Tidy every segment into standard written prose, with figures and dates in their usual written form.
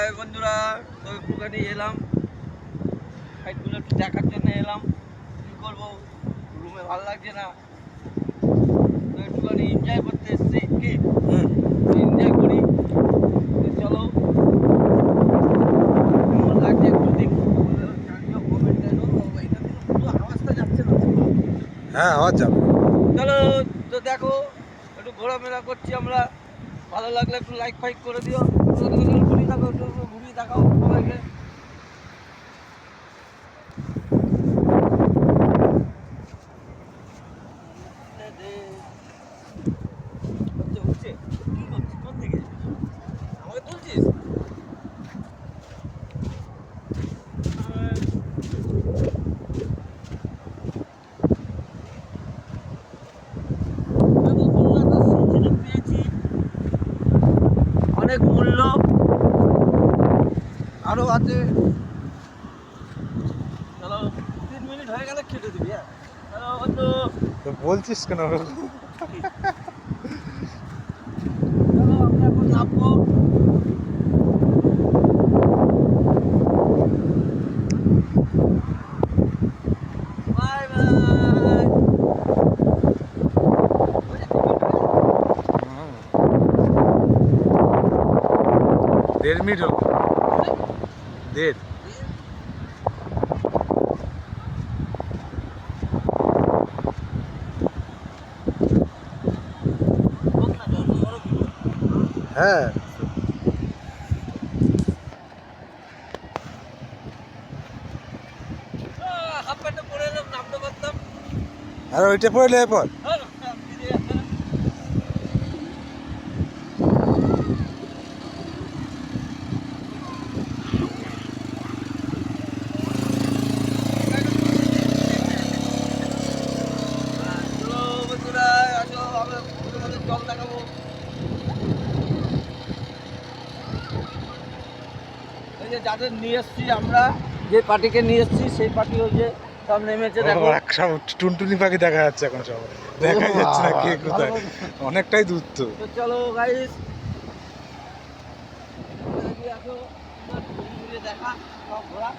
High বন্ধুরা, তো একটুখানি এলাম সাইটগুলো একটু দেখার জন্য এলাম। কী করবো, রুমে ভালো লাগছে না, তো একটুখানি এনজয় করতে এসছি। কি এনজয় করি, তো চলো কেমন লাগছে একটু দেখো, জানিও কমেন্টে। এটা কিন্তু পুরো আওয়াজটা যাচ্ছে না। হ্যাঁ, আওয়াজ যাবে। চলো, তো দেখো একটু ঘোরাফেরা করছি আমরা। ভালো লাগলে একটু লাইক ফাইক করে দিও। ঘুরিয়ে থাকো, একটু ঘুরিয়ে দেখাও সবাইকে। উঠছে কি করছিস, কোন দিকে আমাকে তুলছিস? পেয়েছি অনেক মূল্য, আরো আছে। চলো 3 মিনিট হয়ে গেলে কেটে দিবি। হ্যাঁ চলো বন্ধু, তো বলছিস কেন? চলো আমরা এখন নামবো। Bye bye. 1.5 মিনিট হলো। 1.5। হ্যাঁ, হাফ প্যান্টটা পরে এলাম, নামতে পারতাম। আর ওইটা পড়লে এরপর চলো বন্ধুরা, আসো আমরা তোমাদের জল দেখাবো। এই যে যাদের নিয়ে এসছি আমরা, যে পার্টিকে নিয়ে এসছি সেই পার্টি ওই যে সব নেমেছে দেখো। সব টুনটুনি পাখি দেখা যাচ্ছে এখন, সব দেখা যাচ্ছে না কে কোথায়, অনেকটাই দূর তো। তো চলো গাইস, আসো ঘুরে দেখা সব ঘোরা।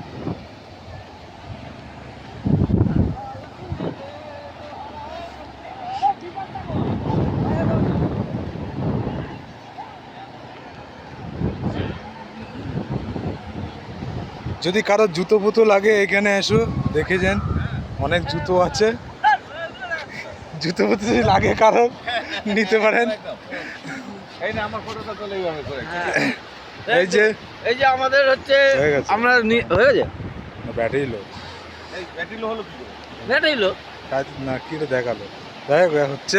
যদি কারো জুতো ফুতো লাগে এখানে এসো, দেখে যান, অনেক জুতো আছে। জুতো ফুতো যদি লাগে কারো নিতে পারেন। এই না আমার ফটোটা চলে যাবে করে। এই যে এই যে আমাদের হচ্ছে হয়ে গেছে। আমরা হয়ে গেছে। ব্যাটারি লো, এই ব্যাটারি লো হলো কি করে? ব্যাটারি লো কাজ না কি রে দেখালো, যাই হোক হচ্ছে।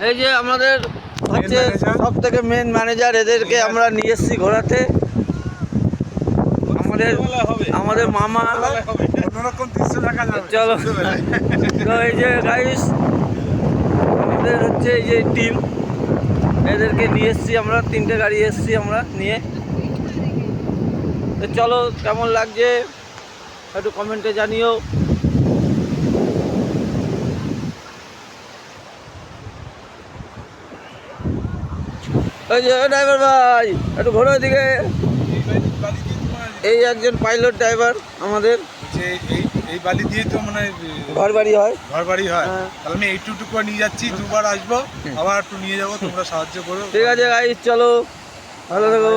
এই যে আমাদের হচ্ছে manager। সব থেকে মেন ম্যানেজার, এদেরকে আমরা নিয়ে এসেছি ঘোরাতে। আমাদের মামা। অন্যরকম দৃশ্য দেখা যাবে। চলো, তো এই যে গাইস আমাদের হচ্ছে এই যে টিম, এদেরকে নিয়ে এসেছি আমরা, 3টে গাড়ি এসেছি আমরা নিয়ে। তো চলো কেমন লাগছে একটু কমেন্টে জানিও। ওই যে ড্রাইভার ভাই একটু ঘোরো দিকে। এই একজন পাইলট ড্রাইভার আমাদের। এই বালি দিয়ে তো মানে ঘর বাড়ি হয়, ঘর বাড়ি হয়। হ্যাঁ। তাহলে আমি এইটুকু নিয়ে যাচ্ছি, দুবার আসবো, আবার একটু নিয়ে যাবো, তোমরা সাহায্য করো। ঠিক আছে গাইস, চলো ভালো থেকো।